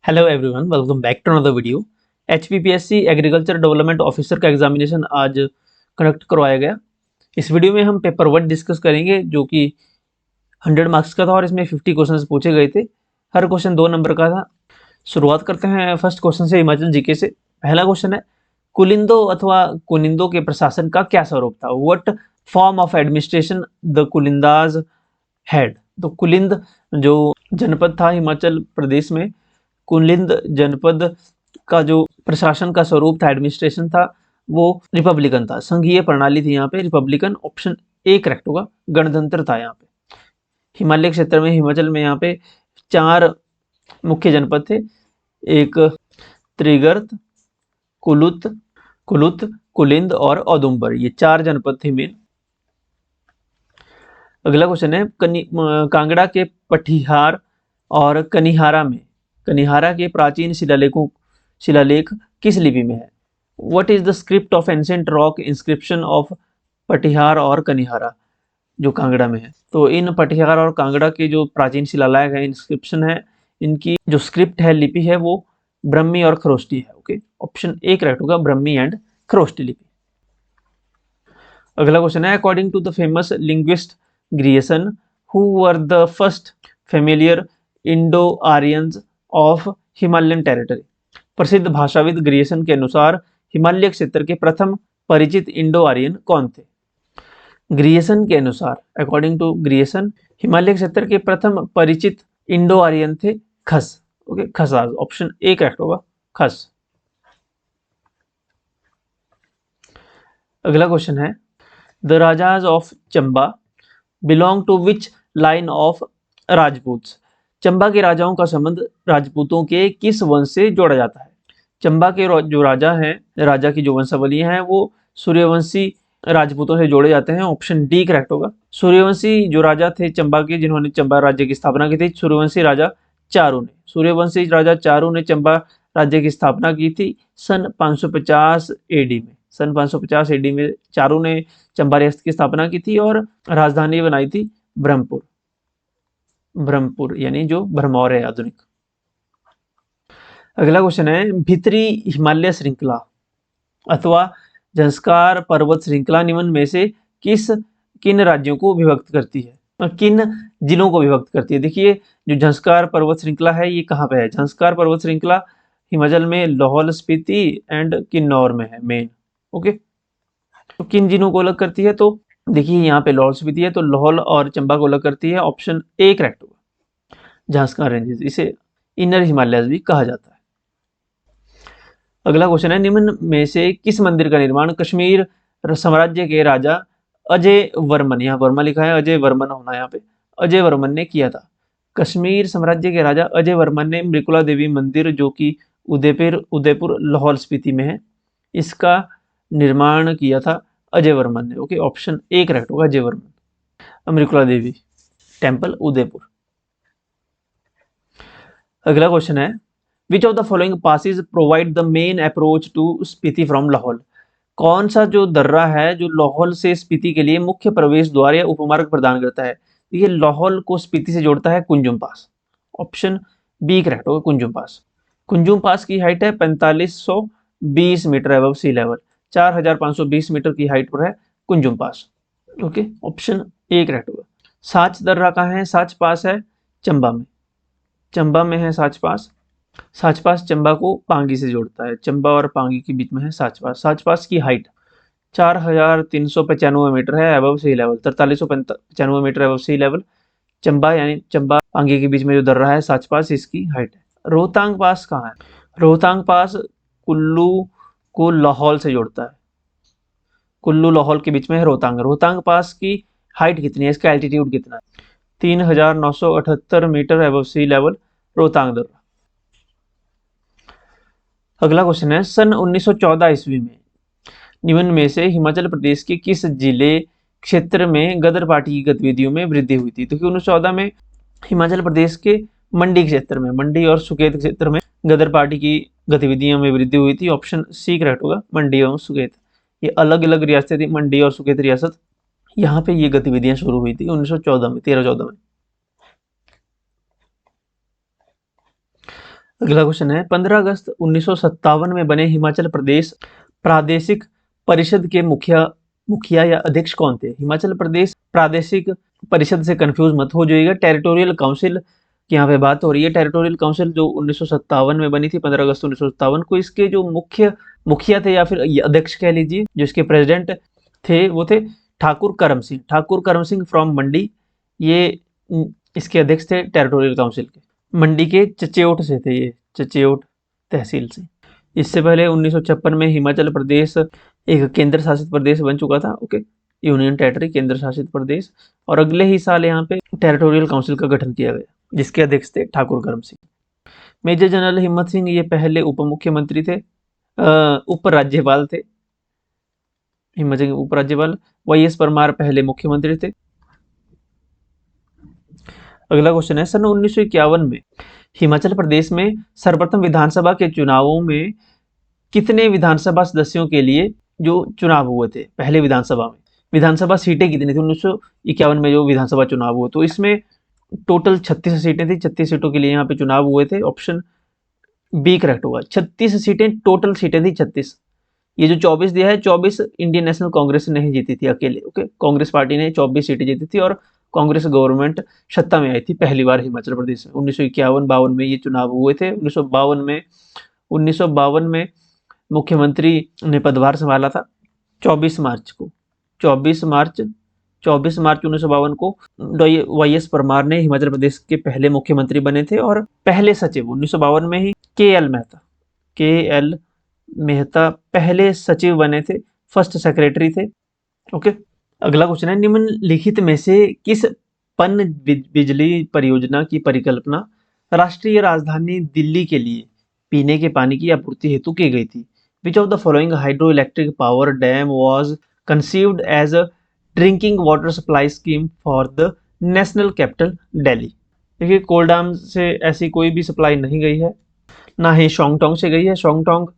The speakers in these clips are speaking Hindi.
Hello everyone, welcome back to another video. HPPSC agriculture development officer का एग्जामिनेशन आज कंडक्ट करवाया गया। इस वीडियो में हम पेपर 1 डिस्कस करेंगे जो कि 100 मार्क्स का था और इसमें 50 क्वेश्चंस पूछे गए थे। हर क्वेश्चन 2 नंबर का था। शुरुआत करते हैं फर्स्ट क्वेश्चन से, हिमाचल जीके से। पहला क्वेश्चन है, कुलिंदो अथवा कुनिंदो के प्रशासन का क्या स्वरूप था? What form of administration the Kulindas had? तो कुलिंद जो जनपद था हिमाचल प्रदेश में, कुलिंद जनपद का जो प्रशासन का स्वरूप था, एडमिनिस्ट्रेशन था, वो रिपब्लिकन था। संघीय प्रणाली थी यहाँ पे, रिपब्लिकन। ऑप्शन ए करेक्ट होगा। गणतंत्र था यहाँ पे। हिमालय क्षेत्र में, हिमाचल में यहाँ पे 4 मुख्य जनपद थे। एक त्रिगर्त, कुलुत कुलुत कुलिंद और औदुंबर, ये 4 जनपद थे मेन। अगला क्वेश्चन है, कांगड़ा के पठिहार और कनिहारा के प्राचीन शिलालेख किस लिपि में है? What is the script of ancient rock inscription of Patihar और कनिहारा, जो कांगड़ा में है? तो इन पटिहार और कांगड़ा के जो प्राचीन शिलालेख है, इंस्क्रिप्शन है, इनकी जो स्क्रिप्ट है, लिपि है, वो ब्रह्मी और खरोष्टी है। ओके, ऑप्शन ए करेक्ट होगा, ब्रह्मी एंड खरोष्टी लिपि। अगला क्वेश्चन है, according to the famous linguist Grierson, who were the first familiar Indo Aryans of Himalayan territory? प्रसिद्ध भाषाविद ग्रियसन के अनुसार हिमालय क्षेत्र के प्रथम परिचित इंडो आर्यन कौन थे? ग्रियसन के अनुसार, अकॉर्डिंग टू ग्रियसन, हिमालय क्षेत्र के प्रथम परिचित इंडो आर्यन थे Khas. Okay, Khasas. Option A correct होगा, खस। अगला क्वेश्चन है, the rajas of Chamba belong to which line of Rajput? Chamba के राजाओं का संबंध राजपूतों के किस वंश से जोड़ा जाता है? चंबा के जो राजा हैं, राजा की जो वंशावलियां हैं, वो सूर्यवंशी राजपूतों से जोड़े जाते हैं। ऑप्शन डी करेक्ट होगा। सूर्यवंशी जो राजा थे चंबा के, जिन्होंने चंबा राज्य की स्थापना की थी, सूर्यवंशी राजा चारू ने। सूर्यवंशी राजा चारू ने चंबा राज्य की स्थापना की थी सन 550 एडी में। सन 550 एडी में चारू ने चंबा रियासत की स्थापना की थी और राजधानी बनाई थी ब्रह्मपुर, यानी जो भरमौर है आधुनिक। अगला क्वेश्चन है, भीतरी हिमालय श्रृंखला अथवा झंस्कार पर्वत श्रृंखला निम्न में से किन राज्यों को विभक्त करती है, किन जिलों को विभक्त करती है? देखिए, जो झंस्कार पर्वत श्रृंखला है, ये कहाँ पे है? झंस्कार पर्वत श्रृंखला हिमाचल में लाहौल स्पीति एंड किन्नौर में है मेन। ओके, तो किन जिलों को अलग करती है? तो देखिए, यहाँ पे लाहौल स्पीति है, तो लाहौल और चंबा को अलग करती है। ऑप्शन ए करेक्ट होगा, झांसकार रेंजेस। इसे इनर हिमालयस भी कहा जाता है। अगला क्वेश्चन है, निम्न में से किस मंदिर का निर्माण कश्मीर साम्राज्य के राजा अजय वर्मन, यहाँ वर्मा लिखा है, अजय वर्मन होना यहाँ पे, अजय वर्मन ने किया था? कश्मीर साम्राज्य के राजा अजय वर्मन ने मृकुला देवी मंदिर, जो कि उदयपुर लाहौल स्पीति में है, इसका निर्माण किया था अजय वर्मन ने। ओके, ऑप्शन ए करेक्ट होगा, अजय वर्मन। मृकुला देवी टेम्पल, उदयपुर। अगला क्वेश्चन है, which of the following passes provide the main approach to Spiti from Lahaul? कौन सा जो दर्रा है जो लाहौल से स्पीति के लिए मुख्य प्रवेश द्वार या उपमार्ग प्रदान करता है? ये लाहौल को स्पीति से जोड़ता है कुंजुम पास। ऑप्शन बी करेक्ट होगा, कुंजुम पास। कुंजुम पास की हाइट है 4520 metre above sea level. 4520 metre की हाइट पर है कुंजुम पास। ओके, ऑप्शन ए करेक्ट होगा। साच दर्रा कहाँ है? साच पास है चंबा में। चंबा में है साच पास। साच पास चंबा को पांगी से जोड़ता है। चंबा और पांगी के बीच में है साच पास। साच पास की हाइट 4395 मीटर है above sea level. 4395 metre above sea level. Chamba यानी चंबा पांगी के बीच में जो दर्रा है साच पास, इसकी हाइट है। रोहतांग पास कहाँ है? रोहतांग पास कुल्लू को लाहौल से जोड़ता है। कुल्लू लाहौल के बीच में है रोहतांग। रोहतांग पास की हाइट कितनी है? इसका एल्टीट्यूड कितना है? 3978 metre above sea level Rohtang दर्रा। अगला क्वेश्चन है, सन 1914 ईस्वी में निम्न में से हिमाचल प्रदेश के किस जिले क्षेत्र में गदर पार्टी की गतिविधियों में वृद्धि हुई थी? तो 1914 में हिमाचल प्रदेश के मंडी क्षेत्र में, मंडी और सुकेत क्षेत्र में गदर पार्टी की गतिविधियों में वृद्धि हुई थी। ऑप्शन सी करेक्ट होगा, मंडी और सुकेत। ये अलग अलग रियासतें थी, मंडी और सुकेत रियासत। यहाँ पे ये गतिविधियां शुरू हुई थी 1914 में, 13-14 में। अगला क्वेश्चन है 15 अगस्त 1957 में बने हिमाचल प्रदेश प्रादेशिक परिषद के मुखिया या अध्यक्ष कौन थे? हिमाचल प्रदेश प्रादेशिक परिषद से कंफ्यूज मत हो जाइएगा, टेरिटोरियल काउंसिल की यहाँ पे बात हो रही है। टेरिटोरियल काउंसिल जो 1957 में बनी थी 15 अगस्त 1957 को, इसके जो मुखिया थे या फिर अध्यक्ष कह लीजिए, जो इसके प्रेसिडेंट थे वो थे ठाकुर करम सिंह फ्रॉम मंडी। ये इसके अध्यक्ष थे टेरिटोरियल काउंसिल के। मंडी के चचेओट से थे, ये चचेओट तहसील से। इससे पहले 1956 में हिमाचल प्रदेश एक केंद्र शासित प्रदेश बन चुका था। ओके, यूनियन टेरिटरी, केंद्र शासित प्रदेश। और अगले ही साल यहाँ पे टेरिटोरियल काउंसिल का गठन किया गया, जिसके अध्यक्ष थे ठाकुर करम सिंह। मेजर जनरल हिम्मत सिंह ये पहले उप मुख्यमंत्री थे, उपराज्यपाल थे। हिम्मत सिंह उपराज्यपाल। YS परमार पहले मुख्यमंत्री थे। अगला क्वेश्चन है, सन 1951 में हिमाचल प्रदेश में सर्वप्रथम विधानसभा के चुनावों में कितने विधानसभा सदस्यों के लिए जो चुनाव हुए थे? पहले विधानसभा में विधानसभा सीटें कितनी थी 1951 में जो विधानसभा चुनाव हुए? तो इसमें टोटल 36 सीटें थी। 36 सीटों के लिए यहाँ पे चुनाव हुए थे। ऑप्शन बी करेक्ट होगा। 36 सीटें, टोटल सीटें थी 36। ये जो 24 दिया है, 24 इंडियन नेशनल कांग्रेस ने ही जीती थी अकेले। ओके, कांग्रेस पार्टी ने 24 सीटें जीती थी और कांग्रेस गवर्नमेंट सत्ता में आई थी पहली बार हिमाचल प्रदेश में। 1951-52 में ये चुनाव हुए थे। 1952 में मुख्यमंत्री ने पदभार संभाला था 24 मार्च 1952 को YS परमार ने हिमाचल प्रदेश के पहले मुख्यमंत्री बने थे। और पहले सचिव 1952 में ही KL मेहता पहले सचिव बने थे, फर्स्ट सेक्रेटरी थे। ओके, अगला क्वेश्चन है, निम्नलिखित में से किस पन बिजली परियोजना की परिकल्पना राष्ट्रीय राजधानी दिल्ली के लिए पीने के पानी की आपूर्ति हेतु की गई थी? Which of the following hydroelectric power dam was conceived as a drinking water supply scheme for the national capital Delhi? देखिए, कोलडाम से ऐसी कोई भी सप्लाई नहीं गई है, ना ही शोंगटोंग से गई है। शोंगटोंग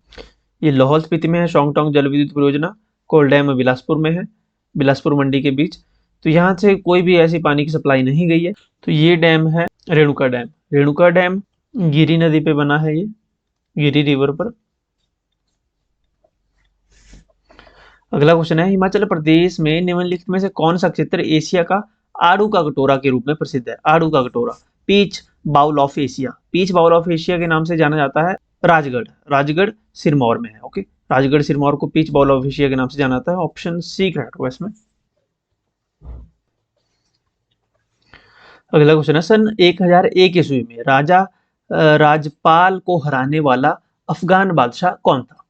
ये लाहौल स्पीति में है। शोंगटोंग जल विद्युत परियोजना, कोलडैम बिलासपुर में है, बिलासपुर मंडी के बीच। तो यहाँ से कोई भी ऐसी पानी की सप्लाई नहीं गई है। तो ये डैम है रेणुका डैम। रेणुका डैम गिरी नदी पे बना है, ये गिरी रिवर पर। अगला क्वेश्चन है, हिमाचल प्रदेश में निम्नलिखित में से कौन सा क्षेत्र एशिया का आड़ू का कटोरा के रूप में प्रसिद्ध है? आड़ू का कटोरा, peach bowl of Asia. Peach bowl of Asia के नाम से जाना जाता है राजगढ़ सिरमौर में है। ओके, राजगढ़ सिरमौर को पीच बाउल ऑफ एशिया के नाम से जाना जाता है। ऑप्शन सी करेक्ट होगा इसमें। अगला क्वेश्चन है, सन 1001 ईस्वी में राजपाल को हराने वाला अफगान बादशाह कौन था?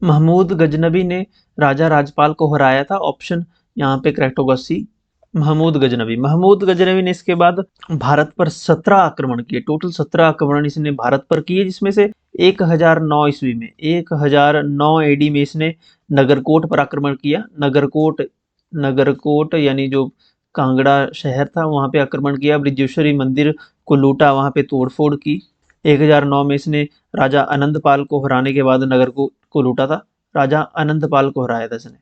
महमूद गजनबी ने राजा राजपाल को हराया था। ऑप्शन यहाँ पे करेक्ट होगा सी, महमूद गजनबी ने इसके बाद भारत पर 17 आक्रमण किए। टोटल 17 आक्रमण इसने भारत पर किए, जिसमें से 1009 ईस्वी में 1009 AD में इसने नगरकोट पर आक्रमण किया। नगरकोट यानी जो कांगड़ा शहर था, वहां पे आक्रमण किया। ब्रजेश्वरी मंदिर को लूटा, वहां पे तोड़फोड़ की। 1009 में इसने राजा आनंदपाल को हराने के बाद नगरकोट को लूटा था। राजा आनंदपाल को हराया था इसने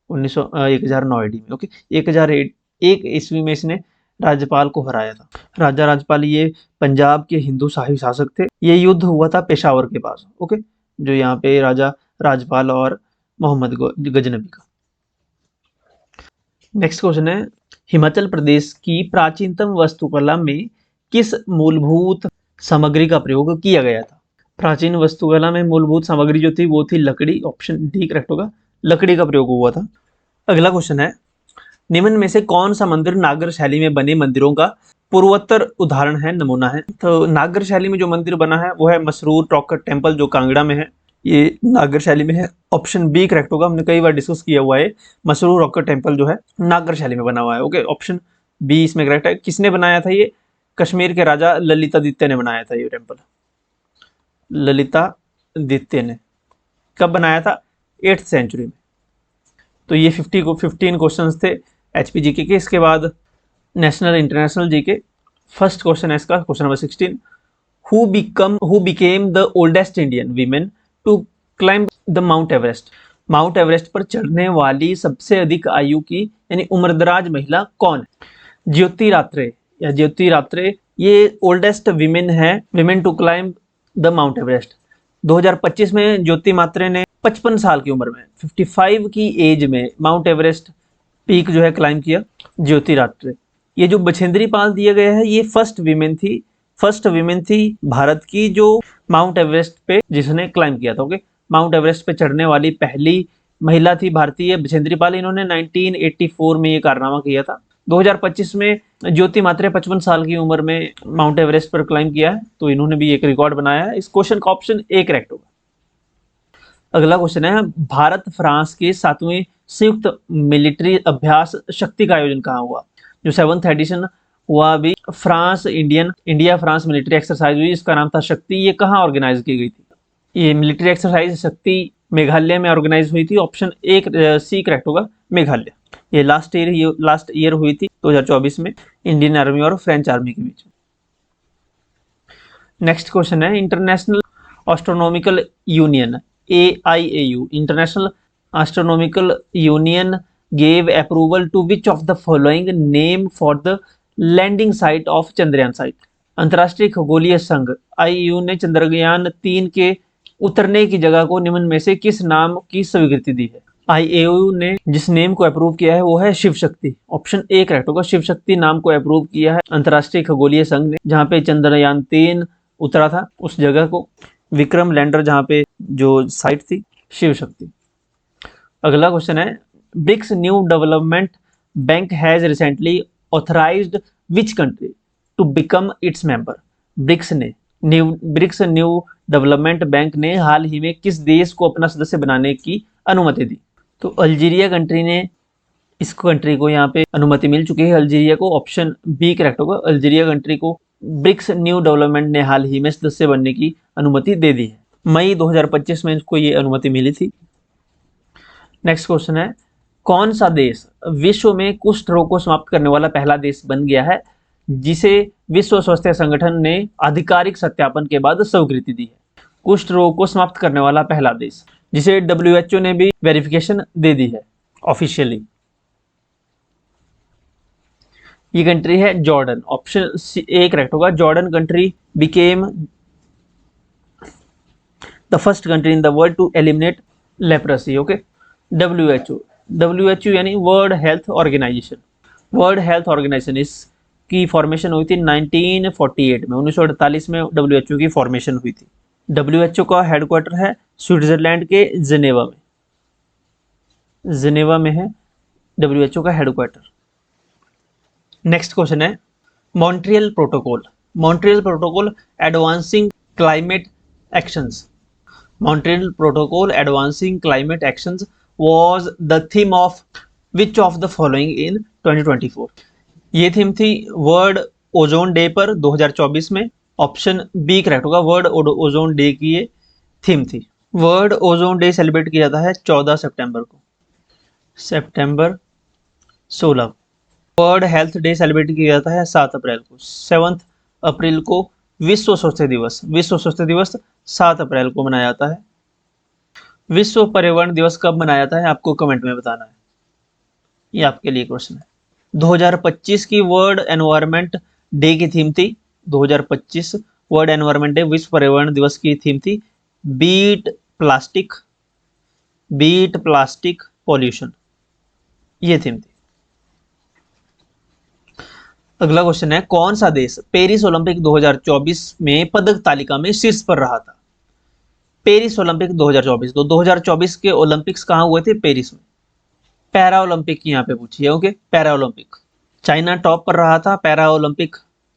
1009 AD में। ओके, 1001 ईस्वी में इसने राजपाल को हराया था। राजा राजपाल ये पंजाब के हिंदू शाही शासक थे। ये युद्ध हुआ था पेशावर के पास। ओके, जो यहाँ पे राजा राजपाल और मोहम्मद गजनबी का। नेक्स्ट क्वेश्चन है, हिमाचल प्रदेश की प्राचीनतम वास्तुकला में किस मूलभूत सामग्री का प्रयोग किया गया था? प्राचीन वास्तुकला में मूलभूत सामग्री जो थी वो थी लकड़ी। ऑप्शन डी करेक्ट होगा, लकड़ी का प्रयोग हुआ था। अगला क्वेश्चन है, निम्न में से कौन सा मंदिर नागर शैली में बने मंदिरों का पूर्वोत्तर उदाहरण है, नमूना है? तो नागर शैली में जो मंदिर बना है वो है मसरूर रॉक टेम्पल, जो कांगड़ा में है। ये नागर शैली में है। ऑप्शन बी करेक्ट होगा। हमने कई बार डिस्कस किया हुआ है, मसरूर रॉक टेम्पल जो है नागर शैली में बना हुआ है। ओके, ऑप्शन बी इसमें करेक्ट है। किसने बनाया था ये? कश्मीर के राजा ललितादित्य ने बनाया था ये टेम्पल। ललितादित्य ने कब बनाया था? 8th सेंचुरी में। तो ये 15 क्वेश्चंस थे HP GK के। इसके बाद national international GK। First question है इसका, question number 16, who became the oldest Indian women to climb the Mount Everest? Mount Everest पर चढ़ने वाली सबसे अधिक आयु की यानी उम्रदराज महिला कौन है? ज्योति रात्रे ये oldest women to climb the Mount Everest. 2025 में ज्योति मात्रे ने 55 साल की उम्र में 55 की एज में माउंट एवरेस्ट पीक जो है क्लाइम किया, ज्योति रात्रे। ये जो बछेंद्री पाल दिया गया है ये फर्स्ट विमेन थी भारत की जो माउंट एवरेस्ट पे जिसने क्लाइम किया था। ओके, माउंट एवरेस्ट पे चढ़ने वाली पहली महिला थी भारतीय बछेंद्री पाल। इन्होंने 1984 में ये कारनामा किया था। 2025 में ज्योति मात्रे 55 साल की उम्र में माउंट एवरेस्ट पर क्लाइम किया है, तो इन्होंने भी एक रिकॉर्ड बनाया है। इस क्वेश्चन का ऑप्शन ए करेक्ट होगा। अगला क्वेश्चन है, भारत फ्रांस के 7वें संयुक्त मिलिट्री अभ्यास शक्ति का आयोजन कहाँ हुआ? जो 7th एडिशन हुआ अभी इंडिया फ्रांस मिलिट्री एक्सरसाइज हुई, इसका नाम था शक्ति। ये कहाँ ऑर्गेनाइज की गई थी? ये मिलिट्री एक्सरसाइज शक्ति मेघालय में ऑर्गेनाइज हुई थी। ऑप्शन ए सी करेक्ट होगा, मेघालय। ये लास्ट ईयर हुई थी 2024 में इंडियन आर्मी और फ्रेंच आर्मी के बीच में। नेक्स्ट क्वेश्चन है, International Astronomical Union AIAU International Astronomical Union gave approval to which of the following name for the landing site of Chandrayaan site. अंतर्राष्ट्रीय खगोलीय संघ IAU ने चंद्रयान 3 के उतरने की जगह को निम्न में से किस नाम की स्वीकृति दी है? IAU ने जिस नेम को अप्रूव किया है वो है Shiv Shakti. Option A correct होगा, शिव शक्ति नाम को अप्रूव किया है अंतर्राष्ट्रीय खगोलीय संघ ने, जहाँ पे चंद्रयान 3 उतरा था उस जगह को, विक्रम लैंडर जहाँ पे जो साइट थी, शिव शक्ति। अगला क्वेश्चन है, BRICS New Development Bank has recently authorised which country to become its member? BRICS New Development Bank ने हाल ही में किस देश को अपना सदस्य बनाने की अनुमति दी? तो अल्जीरिया कंट्री ने इस कंट्री को यहाँ पे अनुमति मिल चुकी है, अल्जीरिया को। ऑप्शन बी करेक्ट होगा, अल्जीरिया कंट्री को ब्रिक्स न्यू डेवलपमेंट ने हाल ही में सदस्य बनने की अनुमति दे दी है। मई 2025 में इसको ये अनुमति मिली थी। नेक्स्ट क्वेश्चन है, कौन सा देश विश्व में कुष्ठ रोग को समाप्त करने वाला पहला देश बन गया है जिसे विश्व स्वास्थ्य संगठन ने आधिकारिक सत्यापन के बाद स्वीकृति दी है? कुष्ठ रोग को समाप्त करने वाला पहला देश जिसे WHO ने भी वेरिफिकेशन दे दी है ऑफिशियली, ये कंट्री है जॉर्डन। ऑप्शन ए करेक्ट होगा, Jordan country became the first country in the world to eliminate leprosy. Okay, WHO यानी वर्ल्ड हेल्थ ऑर्गेनाइजेशन इसकी फॉर्मेशन हुई थी 1948 में, 1948 में WHO की फॉर्मेशन हुई थी। WHO का हेडक्वार्टर है स्विट्जरलैंड के जिनेवा में है WHO का हेडक्वार्टर। नेक्स्ट क्वेश्चन है, Montreal protocol advancing climate actions was the theme of which of the following in 2024? ये थीम थी वर्ल्ड ओजोन डे पर 2024 में। ऑप्शन बी करेक्ट होगा, वर्ल्ड ओजोन डे की ये थीम थी। वर्ल्ड ओजोन डे सेलिब्रेट किया जाता है 14 सितंबर को, सितंबर 16। वर्ल्ड हेल्थ डे सेलिब्रेट किया जाता है 7 अप्रैल को। 7 अप्रैल को विश्व स्वास्थ्य दिवस 7 अप्रैल को मनाया जाता है। विश्व पर्यावरण दिवस कब मनाया जाता है आपको कमेंट में बताना है, ये आपके लिए क्वेश्चन है। 2025 की वर्ल्ड एनवायरनमेंट डे की थीम थी, 2025 वर्ल्ड एनवायरनमेंट डे विश्व पर्यावरण दिवस की थीम थी बीट प्लास्टिक पॉल्यूशन, ये थीम थी। अगला क्वेश्चन है, कौन सा देश पेरिस ओलंपिक 2024 में पदक तालिका में शीर्ष पर रहा था? पेरिस ओलंपिक 2024, तो 2024 के ओलंपिक्स कहाँ हुए थे? पेरिस में। पैरा ओलंपिक की यहाँ पे पूछी है। Okay, para Olympic China top पर रहा था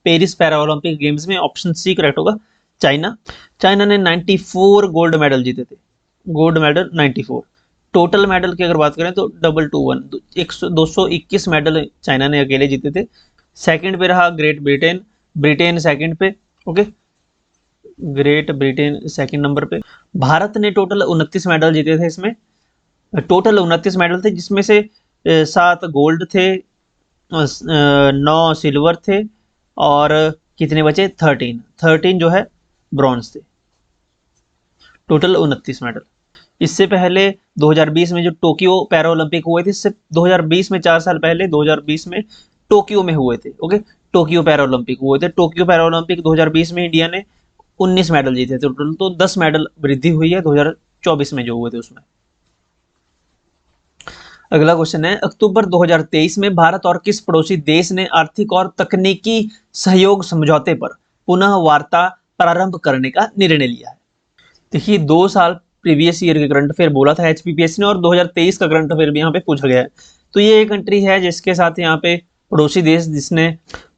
पेरिस पैरा ओलंपिक गेम्स में। ऑप्शन सी करेक्ट होगा, चाइना ने 94 गोल्ड मेडल जीते थे, 94। टोटल मेडल की अगर बात करें तो 221 मेडल चाइना ने अकेले जीते थे। सेकंड पे रहा ग्रेट ब्रिटेन सेकंड पे। Okay, great Britain second number पे। भारत ने टोटल 29 मेडल जीते थे, इसमें टोटल 29 मेडल थे, जिसमें से 7 गोल्ड थे, 9 सिल्वर थे और कितने बचे? 13 जो है ब्रॉन्ज थे। Total 29 medal. इससे पहले 2020 में जो टोक्यो पैरा ओलंपिक हुए थे, इससे 2020 में 4 साल पहले 2020 में टोक्यो में हुए थे। ओके, टोक्यो पैरालंपिक हुए थे। टोक्यो पैरालंपिक 2020 में इंडिया ने 19 मेडल जीते थे टोटल, तो 10 मेडल वृद्धि हुई है 2024 में जो हुए थे उसमें। अगला क्वेश्चन है, अक्टूबर 2023 में भारत और किस पड़ोसी देश ने आर्थिक और तकनीकी सहयोग समझौते पर पुनः वार्ता प्रारंभ करने का निर्णय लिया है? देखिए 2 साल प्रीवियस ईयर के करंट अफेयर बोला था एचपीपीएससी ने, और 2023 का करंट अफेयर भी यहाँ पे पूछा गया है। तो ये एक कंट्री है जिसके साथ यहाँ पे पड़ोसी देश जिसने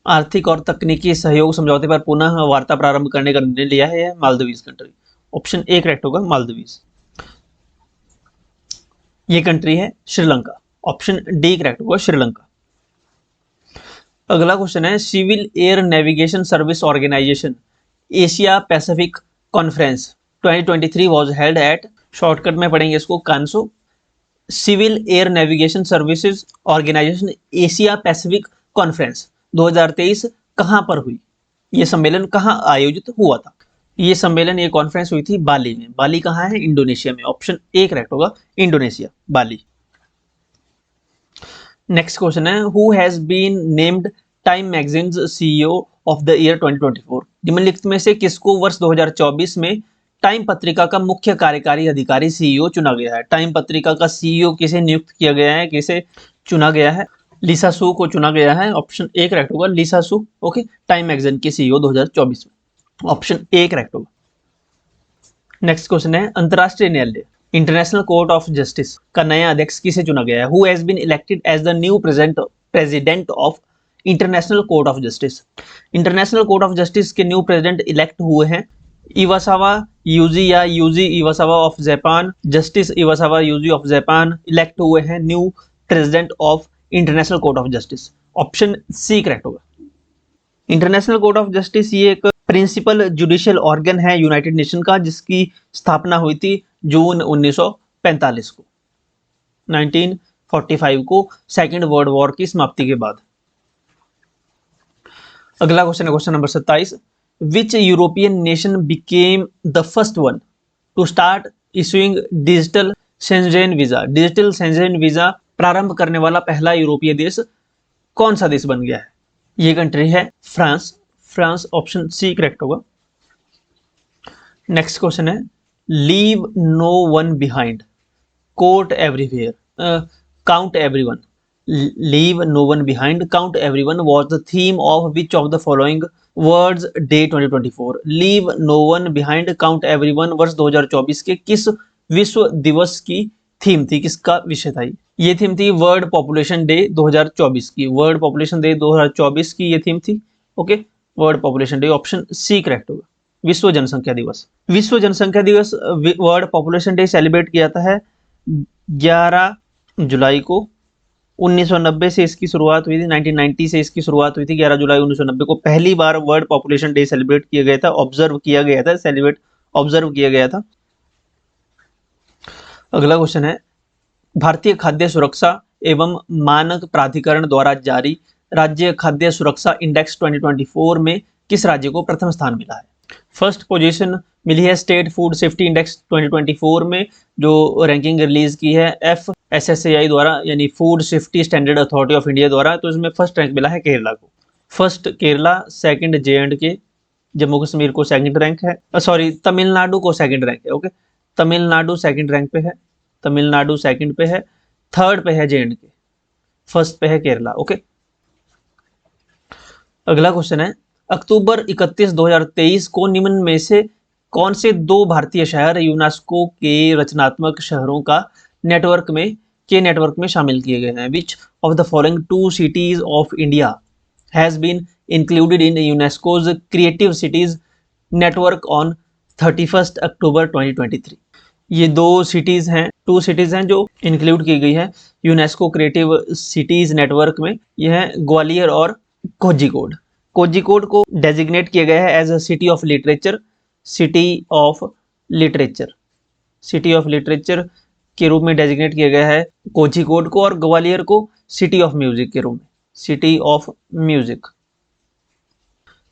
आर्थिक और तकनीकी सहयोग समझौते पर पुनः वार्ता प्रारंभ करने का निर्णय लिया है, Maldives country. Option A correct होगा, मालदीव्स। ये कंट्री है श्रीलंका। ऑप्शन डी करेक्ट होगा, श्रीलंका। अगला क्वेश्चन है, civil air navigation service organisation Asia Pacific conference 2023 was held at, shortcut में पढ़ेंगे इसको कांसो। Civil air navigation services organisation Asia Pacific conference 2023 कहां पर हुई? यह सम्मेलन कहां आयोजित हुआ था? ये सम्मेलन, ये कॉन्फ्रेंस हुई थी बाली में। बाली कहां है? इंडोनेशिया में। ऑप्शन ए करेक्ट होगा, इंडोनेशिया, बाली। नेक्स्ट क्वेश्चन है, who has been named Time magazine's CEO of the year 2024? निम्नलिखित में से किसको वर्ष 2024 में टाइम पत्रिका का मुख्य कार्यकारी अधिकारी सीईओ चुना गया है? टाइम पत्रिका का सीईओ किसे नियुक्त किया गया है, किसे चुना गया है? लिसा सू को चुना गया है। ऑप्शन ए करेक्ट होगा, लिसा सू। ओके, टाइम मैगजीन के सीईओ 2024 में। ऑप्शन ए करेक्ट होगा। नेक्स्ट क्वेश्चन है, अंतरराष्ट्रीय न्यायालय इंटरनेशनल कोर्ट ऑफ जस्टिस का नया अध्यक्ष किसे चुना गया है? Who has been elected as the new president of International Court of Justice? International Court of Justice के न्यू प्रेसिडेंट इलेक्ट हुए हैं इवासावा यूजी या Yuji Iwasawa of Japan. Justice Iwasawa Yuji of Japan elect हुए हैं new president of International Court of Justice. Option C correct होगा। इंटरनेशनल कोर्ट ऑफ जस्टिस ये एक प्रिंसिपल जुडिशियल ऑर्गन है यूनाइटेड नेशन का, जिसकी स्थापना हुई थी जून 1945 को, 1945 को, सेकेंड वर्ल्ड वॉर की समाप्ति के बाद। अगला क्वेश्चन है question number 27, which European nation became the first one two start issuing digital Shenzhen visa? Digital Shenzhen visa प्रारंभ करने वाला पहला यूरोपीय देश कौन सा देश बन गया है? ये कंट्री है France. France, option C correct होगा। नेक्स्ट क्वेश्चन है, leave no one behind, quote everywhere, count everyone. Leave no one behind, count everyone was the theme of which of the following words day 2024? Leave no one behind, count everyone वर्ष 2024 के किस विश्व दिवस की थीम थी? किसका विषय था? ये थीम थी वर्ल्ड पॉपुलेशन डे 2024 की। वर्ल्ड पॉपुलेशन डे 2024 की ये थीम थी। Okay, World Population Day, option C correct होगा, विश्व जनसंख्या दिवस। विश्व जनसंख्या दिवस, वर्ल्ड पॉपुलेशन डे सेलिब्रेट किया जाता है 11 जुलाई को। 1990 से इसकी शुरुआत हुई थी, 1990 से इसकी शुरुआत हुई थी। 11 जुलाई 1990 को पहली बार वर्ल्ड पॉपुलेशन डे सेलिब्रेट किया गया था, ऑब्जर्व किया गया था, सेलिब्रेट ऑब्जर्व किया गया था। अगला क्वेश्चन है, भारतीय खाद्य सुरक्षा एवं मानक प्राधिकरण द्वारा जारी राज्य खाद्य सुरक्षा इंडेक्स 2024 में किस राज्य को प्रथम स्थान मिला है? फर्स्ट पोजीशन मिली है स्टेट फूड सेफ्टी इंडेक्स 2024 में, जो रैंकिंग रिलीज की है FSSAI द्वारा, यानी food safety standard authority of India द्वारा। तो इसमें फर्स्ट रैंक मिला है केरला को। First Kerala, second J&K, Jammu Kashmir को सेकंड रैंक है, सॉरी तमिलनाडु को सेकंड रैंक है। ओके, तमिलनाडु सेकंड रैंक पे है, तमिलनाडु सेकंड पे है, थर्ड पे है J&K, फर्स्ट पे है केरला। ओके, अगला क्वेश्चन है, अक्टूबर 31, 2023 को निम्न में से कौन से 2 भारतीय शहर यूनेस्को के रचनात्मक शहरों का नेटवर्क में शामिल किए गए हैं? Which of the following 2 cities of India has been included in UNESCO's Creative Cities Network on 31 October 2023? ये 2 cities हैं, 2 cities हैं जो इंक्लूड की गई है यूनेस्को क्रिएटिव सिटीज नेटवर्क में। यह है ग्वालियर और कोझिकोड। कोझिकोड को डेजिग्नेट किया गया है as a city of literature, city of literature, city of literature के रूप में डेजिग्नेट किया गया है कोझिकोड को, और ग्वालियर को सिटी ऑफ म्यूजिक के रूप में, सिटी ऑफ म्यूजिक।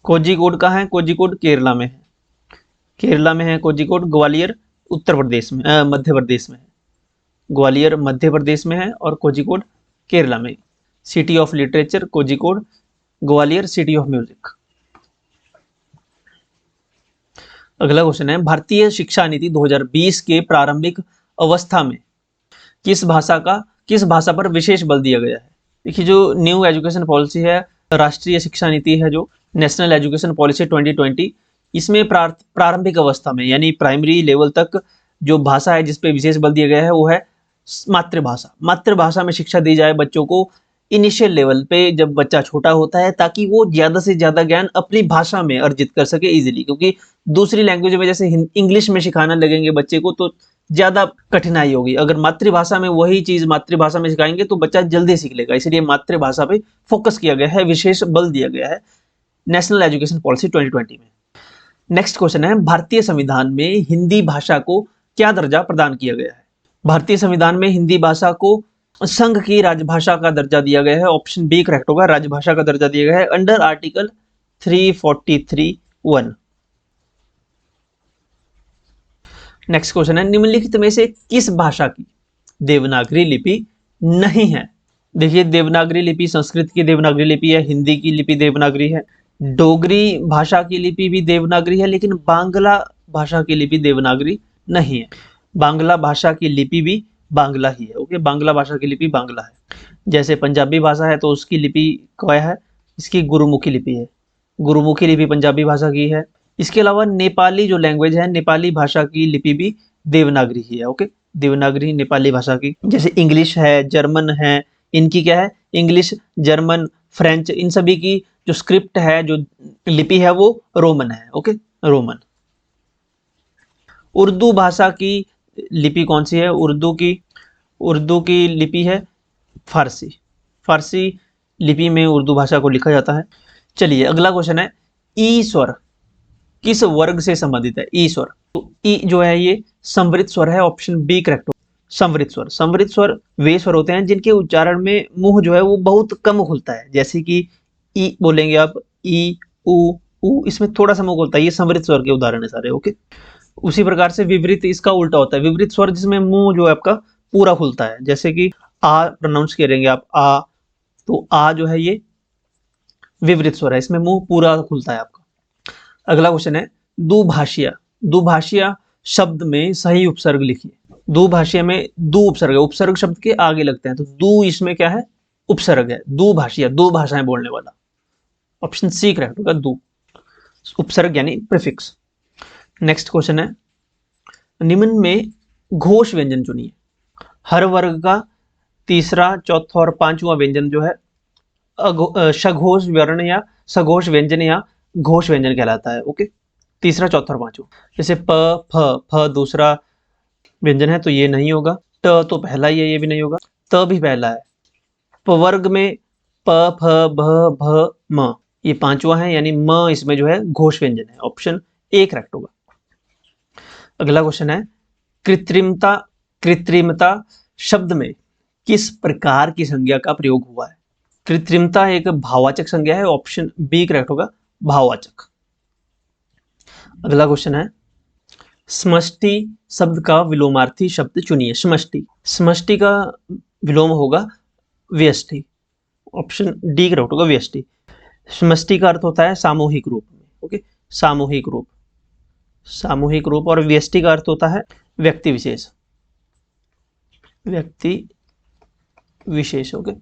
कोझिकोड कहाँ है? कोझिकोड केरला में है, केरला में है कोझिकोड। ग्वालियर उत्तर प्रदेश में, मध्य प्रदेश में है। ग्वालियर मध्य प्रदेश में है और कोझिकोड केरला में। City of literature Kozhikode, Gwalior city of music. अगला क्वेश्चन है, भारतीय शिक्षा नीति 2020 के प्रारंभिक अवस्था में किस भाषा पर विशेष बल दिया गया है। देखिए, जो न्यू एजुकेशन पॉलिसी है, राष्ट्रीय शिक्षा नीति है, जो नेशनल एजुकेशन पॉलिसी 2020, इसमें प्रारंभिक अवस्था में यानी प्राइमरी लेवल तक जो भाषा है जिस पे विशेष बल दिया गया है वो है मातृभाषा। मातृभाषा में शिक्षा दी जाए बच्चों को इनिशियल लेवल पे, जब बच्चा छोटा होता है, ताकि वो ज़्यादा से ज़्यादा ज्ञान अपनी भाषा में अर्जित कर सके इजीली। क्योंकि दूसरी लैंग्वेज में जैसे इंग्लिश में सिखाना लगेंगे बच्चे को तो ज़्यादा कठिनाई होगी। अगर मातृभाषा में वही चीज़ मातृभाषा में सिखाएंगे तो बच्चा जल्दी सीख लेगा। इसलिए मातृभाषा पे फोकस किया गया है, विशेष बल दिया गया है नेशनल एजुकेशन पॉलिसी 2020 में। नेक्स्ट क्वेश्चन है, भारतीय संविधान में हिंदी भाषा को क्या दर्जा प्रदान किया गया है। भारतीय संविधान में हिंदी भाषा को संघ की राजभाषा का दर्जा दिया गया है। ऑप्शन बी करेक्ट होगा, राजभाषा का दर्जा दिया गया है अंडर आर्टिकल 343(1). नेक्स्ट क्वेश्चन है, निम्नलिखित में से किस भाषा की देवनागरी लिपि नहीं है। देखिए, देवनागरी लिपि संस्कृत की देवनागरी लिपि है, हिंदी की लिपि देवनागरी है, डोगरी भाषा की लिपि भी देवनागरी है, लेकिन बांग्ला भाषा की लिपि देवनागरी नहीं है। बांग्ला भाषा की लिपि भी बांग्ला ही है। ओके, बांग्ला भाषा की लिपि बांग्ला है। जैसे पंजाबी भाषा है तो उसकी लिपि क्या है, इसकी गुरुमुखी लिपि है। गुरुमुखी लिपि पंजाबी भाषा की है। इसके अलावा नेपाली जो लैंग्वेज है, नेपाली भाषा की लिपि भी देवनागरी ही है। ओके, देवनागरी नेपाली भाषा की। जैसे इंग्लिश है, जर्मन है, इनकी क्या है, इंग्लिश, जर्मन, फ्रेंच, इन सभी की जो स्क्रिप्ट है, जो लिपि है, वो रोमन है। Okay, Roman. उर्दू भाषा की लिपि कौन सी है, उर्दू की लिपि है फारसी। फारसी लिपि में उर्दू भाषा को लिखा जाता है। चलिए, अगला क्वेश्चन है, ई स्वर किस वर्ग से संबंधित है। ई स्वर, तो ई जो है ये संवृत स्वर है। ऑप्शन बी करेक्ट हो, संवृत स्वर। संवृत स्वर वे स्वर होते हैं जिनके उच्चारण में मुंह जो है वो बहुत कम खुलता है। जैसे कि ई बोलेंगे आप, ई, उ, इसमें थोड़ा सा मुंह खुलता है। ये संवृत स्वर के उदाहरण है सारे। ओके, उसी प्रकार से विवृत इसका उल्टा होता है। विवृत स्वर जिसमें मुंह जो है आपका पूरा खुलता है। जैसे कि आ प्रोनाउंस करेंगे आप, आ, तो आ जो है ये विवृत स्वर है, इसमें मुंह पूरा खुलता है आपका। अगला क्वेश्चन है, दुभाषिया। दुभाषिया शब्द में सही उपसर्ग लिखिए। दुभाषिया में दु उपसर्ग है, उपसर्ग शब्द के आगे लगते हैं, तो दु इसमें क्या है, उपसर्ग है। दुभाषिया, दो भाषाएं बोलने वाला। ऑप्शन सी करेक्ट होगा, दु उपसर्ग यानी प्रीफिक्स। नेक्स्ट क्वेश्चन है, निम्न में घोष व्यंजन चुनिए। हर वर्ग का तीसरा, चौथा और पांचवा व्यंजन जो है सघोष वर्ण या सघोष व्यंजन या घोष व्यंजन कहलाता है। ओके, तीसरा, चौथा और पांचवा। जैसे प, फ दूसरा व्यंजन है तो ये नहीं होगा। ट तो पहला ही है, ये भी नहीं होगा। त भी पहला है। प वर्ग में प, फ, भ, भ, म ये पांचवा है, यानी म इसमें जो है घोष व्यंजन है। ऑप्शन ए करेक्ट होगा। अगला क्वेश्चन है, कृत्रिमता शब्द में किस प्रकार की संज्ञा का प्रयोग हुआ है। कृत्रिमता एक भाववाचक संज्ञा है। ऑप्शन बी करेक्ट होगा, भाववाचक। अगला क्वेश्चन है, समष्टि शब्द का विलोमार्थी शब्द चुनिए। समष्टि का विलोम होगा व्यष्टि। ऑप्शन डी करेक्ट होगा, व्यष्टि। समष्टि का अर्थ होता है सामूहिक रूप में। ओके, सामूहिक रूप। और व्यष्टि का अर्थ होता है व्यक्ति विशेष। ओके,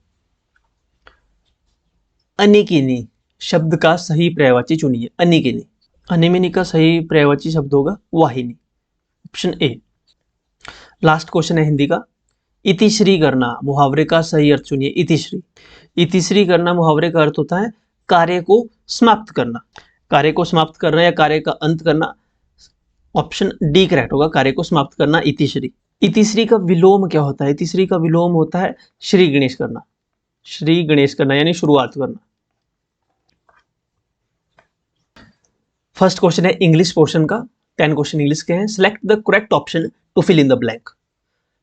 अनिकिनी शब्द का सही पर्यायवाची चुनिए। अनिमिनी का सही पर्यायवाची शब्द होगा वाहिनी। Option A. लास्ट क्वेश्चन है हिंदी का, इतिश्री करना मुहावरे का सही अर्थ चुनिए। इतिश्री करना मुहावरे का अर्थ होता है कार्य को समाप्त करना या कार्य का अंत करना। ऑप्शन डी करेक्ट होगा, कार्य को समाप्त करना, इतिश्री। इतिश्री का विलोम क्या होता है। इतिश्री का विलोम होता है श्री गणेश करना यानी शुरुआत करना। फर्स्ट क्वेश्चन है इंग्लिश पोर्शन का, 10 क्वेश्चन इंग्लिश के हैं। Select the correct option to fill in the blank.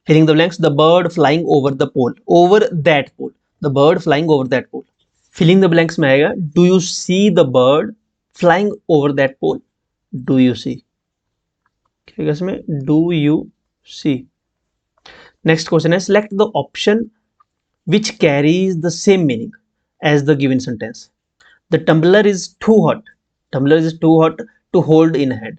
Filling the blanks, the bird flying over the pole, over that pole, the bird flying over that pole. Filling the blanks में आएगा, do you see the bird flying over that pole. Do you see, इसमें do you see. Next question है, select the option which carries the same meaning as the given sentence. The tumbler is too hot. Tumbler is too hot to hold in hand.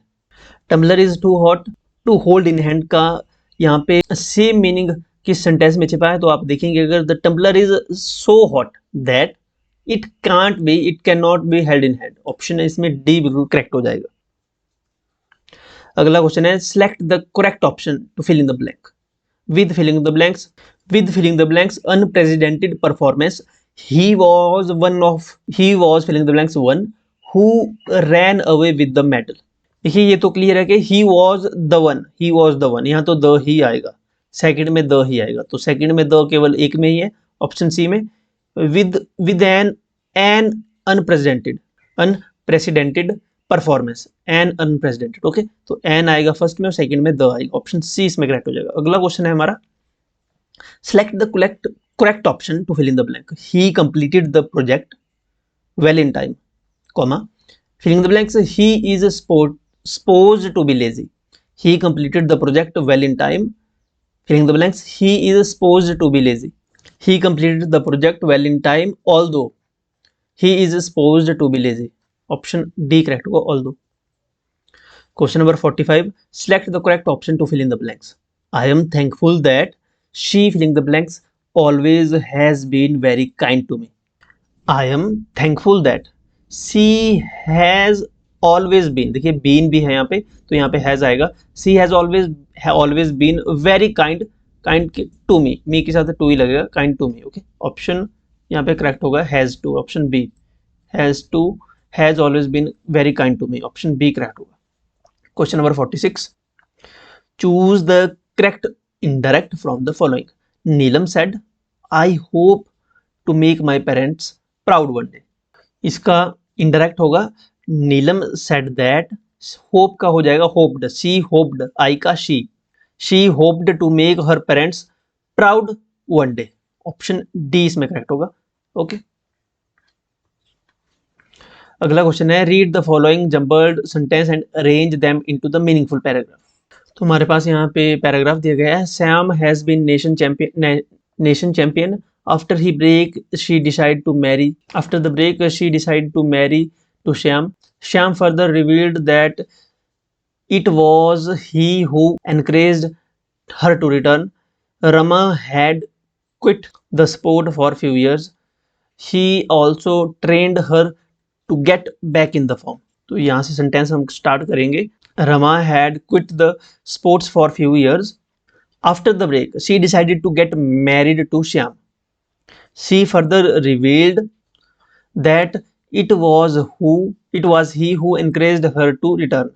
Tumbler is too hot to hold in hand का यहाँ पे सेम मीनिंग किस सेंटेंस में छिपा है, तो आप देखेंगे अगर the tumbler is so hot that it can not be held in hand, option है इसमें डी बिल्कुल करेक्ट हो जाएगा। अगला क्वेश्चन है select the correct option to fill in the blank. With filling the blanks, with filling the blanks unprecedented performance, he was filling the blanks one who ran away with the medal। देखिए ये तो क्लियर है कि he was the one, यहाँ तो the ही आएगा, सेकंड में the ही आएगा, तो सेकंड में the केवल एक में ही है, ऑप्शन सी में। with an unprecedented performance, an unprecedented, okay, तो an आएगा फर्स्ट में और सेकंड में the आएगा, ऑप्शन सी इसमें करेक्ट हो जाएगा। अगला क्वेश्चन है हमारा select the correct option to fill in the blank। he completed the project well in time, comma, filling the blanks, he is supposed to be lazy। he completed the project well in time, filling the blanks, he is supposed to be lazy। he completed the project well in time although he is supposed to be lazy, option D correct होगा although। Question number 45, select the correct option to fill in the blanks। I am thankful that she filling the blanks always has been very kind to me। I am thankful that she has always been, देखिए been भी है यहाँ पे, तो यहाँ पे has आएगा। she has always been very kind to me, me के साथ to ही लगेगा, kind to me, okay, option यहाँ पे करेक्ट होगा has to, option B, has always been very kind to me, option B correct होगा। Question number 46, choose the correct indirect from the following। Neelam said I hope to make my parents proud one day। इसका indirect होगा नीलम said that, hope का हो जाएगा hoped, she hoped, I का she hoped to make her parents proud one day, option D इसमें करेक्ट होगा, ओके। अगला क्वेश्चन है read the following jumbled sentence and arrange them into the meaningful paragraph. तो हमारे पास यहाँ पे पैराग्राफ दिया गया है, Sam has been nation champion after he break she decide to marry, after the break she decide to marry to Shyam. Shyam further revealed that it was he who encouraged her to return. Rama had quit the sport for few years, he also trained her to get back in the form. तो यहाँ से सेंटेंस हम स्टार्ट करेंगे। Rama had quit the sports for few years. After the break, she decided to get married to Shyam. She further revealed that it was he who encouraged her to return.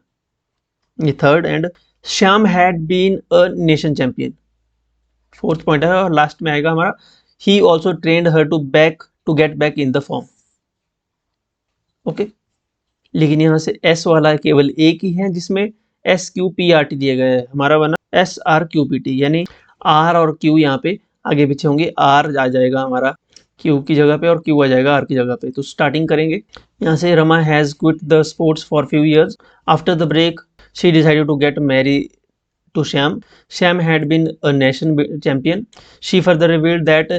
The third, and Shyam had been a nation champion. Fourth point है और लास्ट में आएगा हमारा he also trained her to get back in the form. Okay, लेकिन यहाँ से एस वाला केवल एक ही है जिसमें S Q P R T दिया गया है, हमारा बना S R Q P T, यानी आर और क्यू यहाँ पे आगे पीछे होंगे, आर आ जाएगा हमारा क्यू की जगह पे और क्यू आ जाएगा आर की जगह पे। तो स्टार्टिंग करेंगे यहाँ से, Rama has quit the sports for few years, after the break she decided to get marry to Shyam. Shyam had been a nation champion. She further revealed that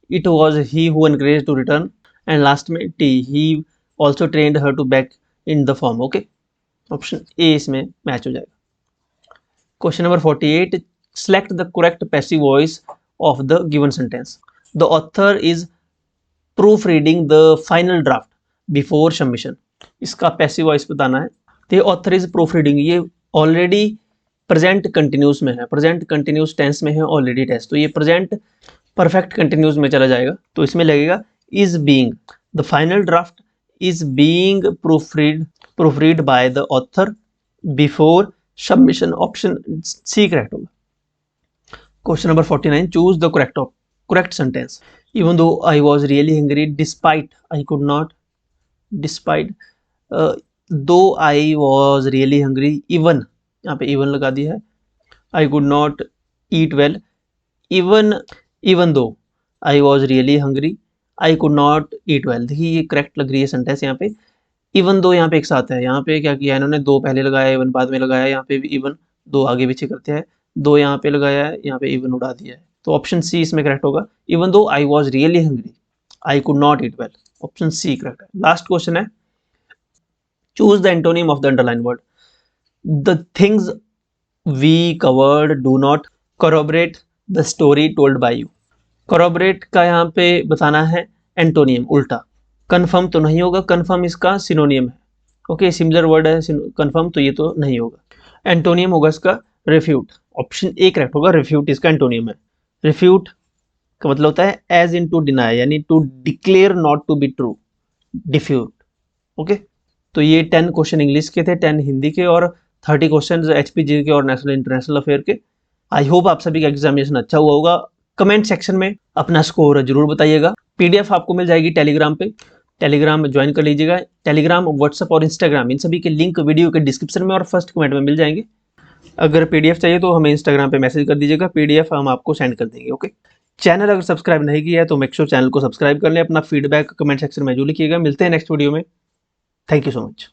it was he who encouraged to return. And last में T, he also trained her to back in the form. Okay, option A इसमें मैच हो जाएगा। Question number 48. Select the correct passive voice of the given sentence. The author is proofreading the final draft before submission. इसका passive voice बताना है। The author is proofreading, ये already प्रेजेंट कंटिन्यूस में है, प्रेजेंट कंटिन्यूस टेंस में है ऑलरेडी टेंस, तो ये प्रेजेंट परफेक्ट कंटिन्यूस में चला जाएगा, तो इसमें लगेगा is being, the final draft is being proofread by the author before submission, option C correct होगा। Question number 49, choose the correct sentence. Even though I was really hungry despite I could not, despite though I was really hungry, even यहाँ पे इवन लगा दिया है, I could not eat well, even though I was really hungry I could not eat well. देखिए ये करेक्ट लग रही है सेंटेंस, यहाँ पे इवन दो यहाँ पे एक साथ है, यहाँ पे क्या किया है इन्होंने, दो पहले लगाया इवन बाद में लगाया, यहाँ पे भी इवन दो आगे पीछे करते हैं, दो यहाँ पे लगाया है, यहाँ पे इवन उड़ा दिया है, तो ऑप्शन सी इसमें करेक्ट होगा। Even though I was really hungry I could not eat well, option C correct है। लास्ट क्वेश्चन है, choose the antonym of the underline word. The things we covered do not corroborate the story told by you. corroborate का यहाँ पे बताना है एंटोनियम, उल्टा। कन्फर्म तो नहीं होगा, कन्फर्म इसका सिनोनियम है। ओके, सिमिलर वर्ड है कन्फर्म, तो ये तो नहीं होगा। एंटोनियम होगा इसका रिफ्यूट, ऑप्शन ए करेक्ट होगा, रिफ्यूट इसका एंटोनियम है। रिफ्यूट का मतलब होता है एज इन टू डिनाई, यानी to declare not to be true, refute. Okay, तो ये 10 क्वेश्चन इंग्लिश के थे, 10 हिंदी के और 30 क्वेश्चन एचपीजी के और नेशनल इंटरनेशनल अफेयर के। आई होप आप सभी का एग्जामिनेशन अच्छा हुआ होगा। कमेंट सेक्शन में अपना स्कोर जरूर बताइएगा। पीडीएफ आपको मिल जाएगी टेलीग्राम पे, टेलीग्राम ज्वाइन कर लीजिएगा। टेलीग्राम, व्हाट्सएप और इंस्टाग्राम, इन सभी के लिंक वीडियो के डिस्क्रिप्शन में और फर्स्ट कमेंट में मिल जाएंगे। अगर पीडीएफ चाहिए तो हमें इंस्टाग्राम पे मैसेज कर दीजिएगा, पीडीएफ हम आपको सेंड कर देंगे। ओके, चैनल अगर सब्सक्राइब नहीं किया है तो मेक श्योर चैनल को सब्सक्राइब कर लें। अपना फीडबैक कमेंट सेक्शन में जरूर लिखिएगा। मिलते हैं नेक्स्ट वीडियो में। Thank you so much.